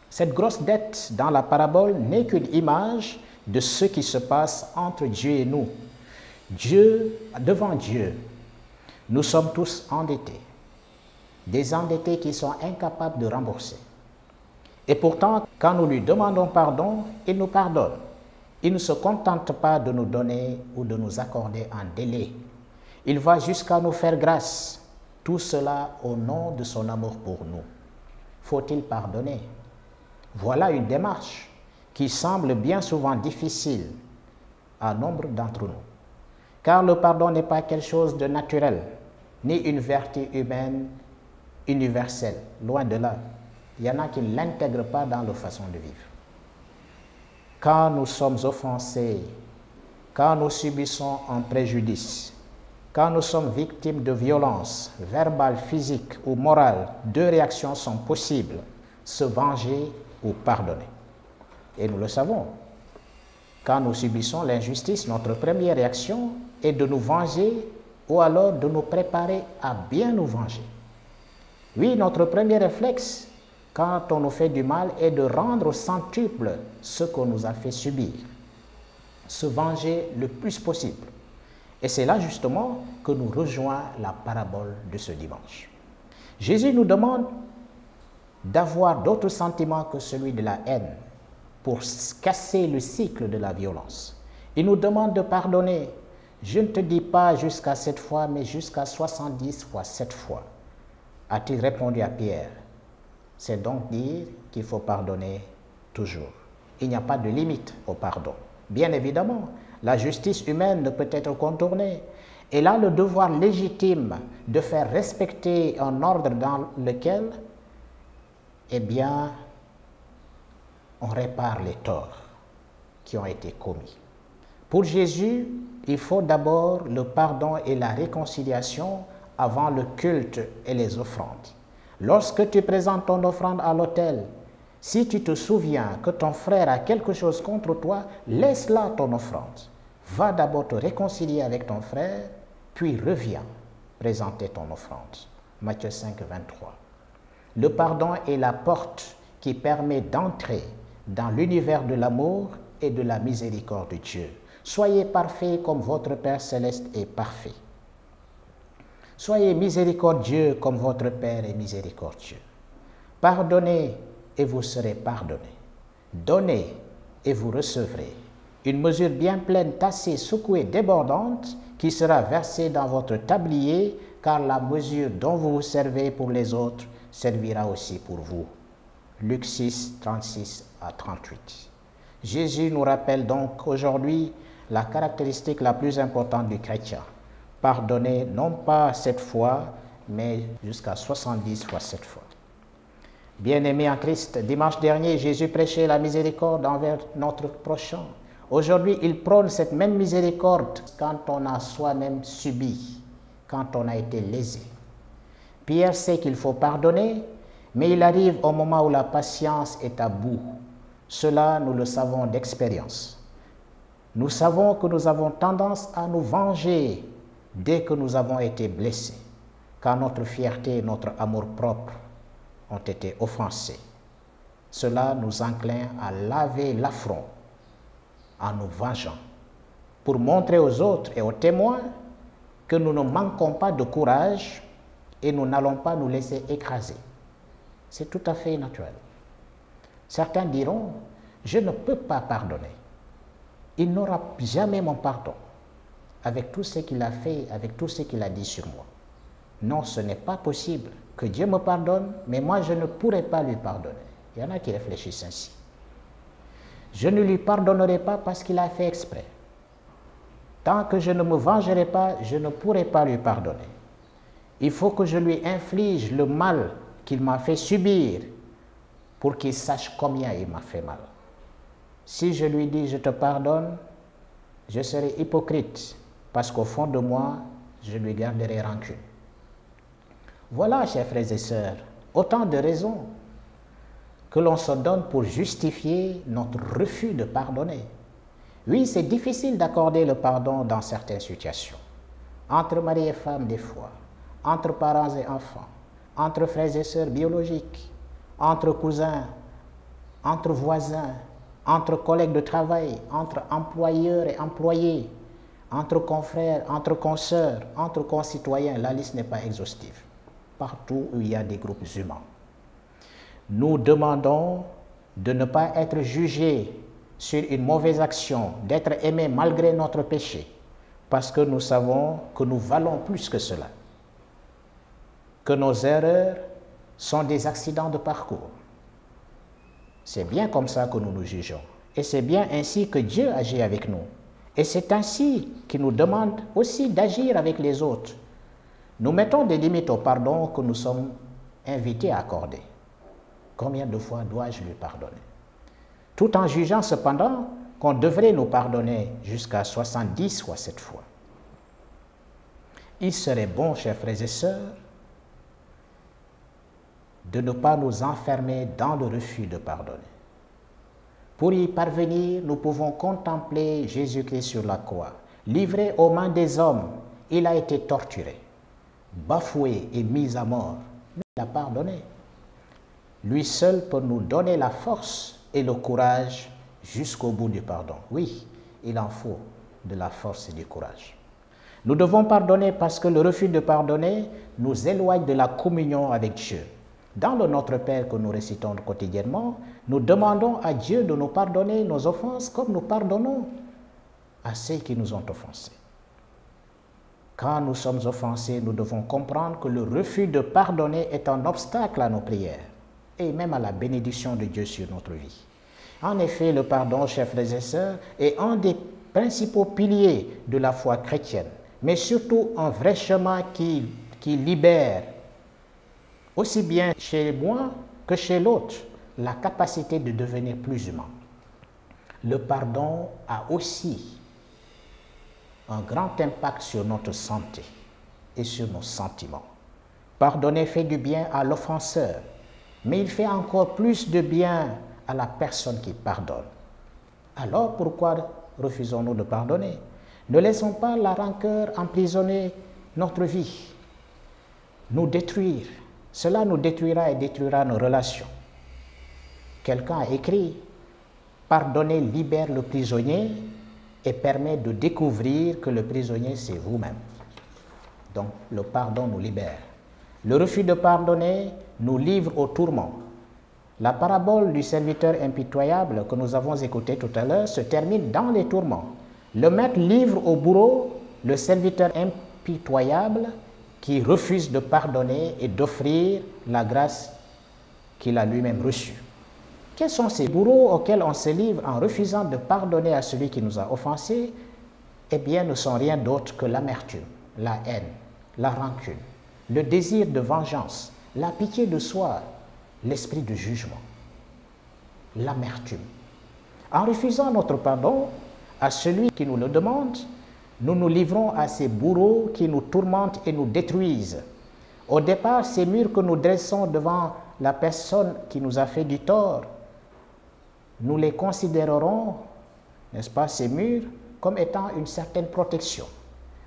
Cette grosse dette dans la parabole n'est qu'une image de ce qui se passe entre Dieu et nous. Devant Dieu, nous sommes tous endettés. Des endettés qui sont incapables de rembourser. Et pourtant, quand nous lui demandons pardon, il nous pardonne. Il ne se contente pas de nous donner ou de nous accorder un délai. Il va jusqu'à nous faire grâce. Tout cela au nom de son amour pour nous. Faut-il pardonner? Voilà une démarche qui semble bien souvent difficile à nombre d'entre nous. Car le pardon n'est pas quelque chose de naturel, ni une vertu humaine universelle, loin de là. Il y en a qui ne l'intègrent pas dans leur façon de vivre. Quand nous sommes offensés, quand nous subissons un préjudice, quand nous sommes victimes de violences verbales, physiques ou morales, 2 réactions sont possibles, se venger ou pardonner. Et nous le savons. Quand nous subissons l'injustice, notre première réaction est de nous venger ou alors de nous préparer à bien nous venger. Oui, notre premier réflexe, quand on nous fait du mal, est de rendre au centuple ce qu'on nous a fait subir. Se venger le plus possible. Et c'est là justement que nous rejoint la parabole de ce dimanche. Jésus nous demande d'avoir d'autres sentiments que celui de la haine pour casser le cycle de la violence. Il nous demande de pardonner. Je ne te dis pas jusqu'à 7 fois, mais jusqu'à 70 fois 7 fois. A-t-il répondu à Pierre? C'est donc dire qu'il faut pardonner toujours. Il n'y a pas de limite au pardon. Bien évidemment, la justice humaine ne peut être contournée. Elle a le devoir légitime de faire respecter un ordre dans lequel, eh bien, on répare les torts qui ont été commis. Pour Jésus, il faut d'abord le pardon et la réconciliation avant le culte et les offrandes. Lorsque tu présentes ton offrande à l'autel, si tu te souviens que ton frère a quelque chose contre toi, laisse là ton offrande. Va d'abord te réconcilier avec ton frère, puis reviens présenter ton offrande. Matthieu 5, 23. Le pardon est la porte qui permet d'entrer dans l'univers de l'amour et de la miséricorde de Dieu. Soyez parfaits comme votre Père céleste est parfait. Soyez miséricordieux comme votre Père est miséricordieux. Pardonnez et vous serez pardonnés. Donnez et vous recevrez. Une mesure bien pleine, tassée, secouée, débordante, qui sera versée dans votre tablier, car la mesure dont vous vous servez pour les autres servira aussi pour vous. Luc 6, 36 à 38. Jésus nous rappelle donc aujourd'hui la caractéristique la plus importante du chrétien. Pardonner non pas 7 fois, mais jusqu'à 70 fois 7 fois. Bien-aimés en Christ, dimanche dernier, Jésus prêchait la miséricorde envers notre prochain. Aujourd'hui, il prône cette même miséricorde quand on a soi-même subi, quand on a été lésé. Pierre sait qu'il faut pardonner, mais il arrive au moment où la patience est à bout. Cela, nous le savons d'expérience. Nous savons que nous avons tendance à nous venger dès que nous avons été blessés, quand notre fierté et notre amour-propre ont été offensés. Cela nous incline à laver l'affront en nous vengeant, pour montrer aux autres et aux témoins que nous ne manquons pas de courage et nous n'allons pas nous laisser écraser. C'est tout à fait naturel. Certains diront, je ne peux pas pardonner. Il n'aura jamais mon pardon, avec tout ce qu'il a fait, avec tout ce qu'il a dit sur moi. Non, ce n'est pas possible que Dieu me pardonne, mais moi je ne pourrai pas lui pardonner. Il y en a qui réfléchissent ainsi. Je ne lui pardonnerai pas parce qu'il a fait exprès. Tant que je ne me vengerai pas, je ne pourrai pas lui pardonner. Il faut que je lui inflige le mal qu'il m'a fait subir pour qu'il sache combien il m'a fait mal. Si je lui dis « je te pardonne », je serai hypocrite parce qu'au fond de moi, je lui garderai rancune. Voilà, chers frères et sœurs, autant de raisons que l'on se donne pour justifier notre refus de pardonner. Oui, c'est difficile d'accorder le pardon dans certaines situations. Entre mari et femme des fois, entre parents et enfants, entre frères et sœurs biologiques, entre cousins, entre voisins, entre collègues de travail, entre employeurs et employés, entre confrères, entre consoeurs, entre concitoyens, la liste n'est pas exhaustive. Partout où il y a des groupes humains. Nous demandons de ne pas être jugés sur une mauvaise action, d'être aimés malgré notre péché, parce que nous savons que nous valons plus que cela, que nos erreurs sont des accidents de parcours. C'est bien comme ça que nous nous jugeons, et c'est bien ainsi que Dieu agit avec nous, et c'est ainsi qu'il nous demande aussi d'agir avec les autres. Nous mettons des limites au pardon que nous sommes invités à accorder. Combien de fois dois-je lui pardonner? Tout en jugeant cependant qu'on devrait nous pardonner jusqu'à 70 fois 7 fois. Il serait bon, chers frères et sœurs, de ne pas nous enfermer dans le refus de pardonner. Pour y parvenir, nous pouvons contempler Jésus-Christ sur la croix. Livré aux mains des hommes, il a été torturé, bafoué et mis à mort. Mais il a pardonné. Lui seul peut nous donner la force et le courage jusqu'au bout du pardon. Oui, il en faut de la force et du courage. Nous devons pardonner parce que le refus de pardonner nous éloigne de la communion avec Dieu. Dans le Notre Père que nous récitons quotidiennement, nous demandons à Dieu de nous pardonner nos offenses comme nous pardonnons à ceux qui nous ont offensés. Quand nous sommes offensés, nous devons comprendre que le refus de pardonner est un obstacle à nos prières et même à la bénédiction de Dieu sur notre vie. En effet, le pardon, chers frères et sœurs, est un des principaux piliers de la foi chrétienne, mais surtout un vrai chemin qui libère, aussi bien chez moi que chez l'autre, la capacité de devenir plus humain. Le pardon a aussi un grand impact sur notre santé et sur nos sentiments. Pardonner fait du bien à l'offenseur, mais il fait encore plus de bien à la personne qui pardonne. Alors pourquoi refusons-nous de pardonner? Ne laissons pas la rancœur emprisonner notre vie, nous détruire. Cela nous détruira et détruira nos relations. Quelqu'un a écrit « Pardonner libère le prisonnier et permet de découvrir que le prisonnier, c'est vous-même. » Donc, le pardon nous libère. Le refus de pardonner nous livre au tourment. La parabole du serviteur impitoyable que nous avons écoutée tout à l'heure se termine dans les tourments. Le maître livre au bourreau le serviteur impitoyable qui refuse de pardonner et d'offrir la grâce qu'il a lui-même reçue. Quels sont ces bourreaux auxquels on se livre en refusant de pardonner à celui qui nous a offensés? Eh bien, ne sont rien d'autre que l'amertume, la haine, la rancune, le désir de vengeance, la pitié de soi, l'esprit de jugement, l'amertume. En refusant notre pardon à celui qui nous le demande, nous nous livrons à ces bourreaux qui nous tourmentent et nous détruisent. Au départ, ces murs que nous dressons devant la personne qui nous a fait du tort, nous les considérerons, n'est-ce pas, ces murs, comme étant une certaine protection.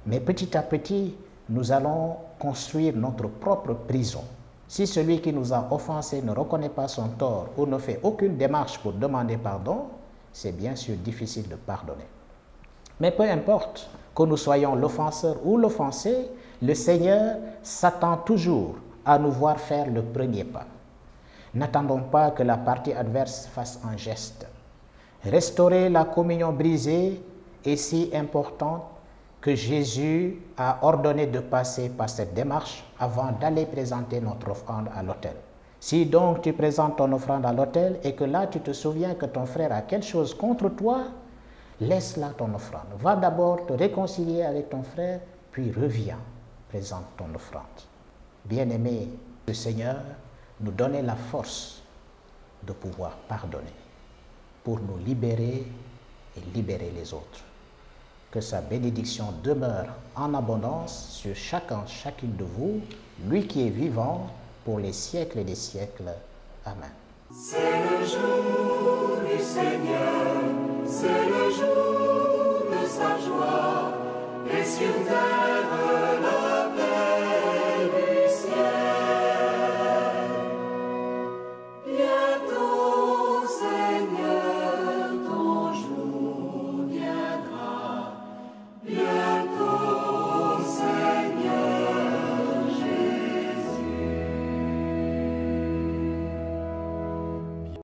Mais petit à petit, nous allons construire notre propre prison. Si celui qui nous a offensés ne reconnaît pas son tort ou ne fait aucune démarche pour demander pardon, c'est bien sûr difficile de pardonner. Mais peu importe que nous soyons l'offenseur ou l'offensé, le Seigneur s'attend toujours à nous voir faire le premier pas. N'attendons pas que la partie adverse fasse un geste. Restaurer la communion brisée est si important que Jésus a ordonné de passer par cette démarche avant d'aller présenter notre offrande à l'autel. Si donc tu présentes ton offrande à l'autel et que là tu te souviens que ton frère a quelque chose contre toi, laisse là ton offrande. Va d'abord te réconcilier avec ton frère, puis reviens, présente ton offrande. Bien-aimé, le Seigneur nous donne la force de pouvoir pardonner pour nous libérer et libérer les autres. Que sa bénédiction demeure en abondance sur chacune de vous, lui qui est vivant pour les siècles et des siècles. Amen.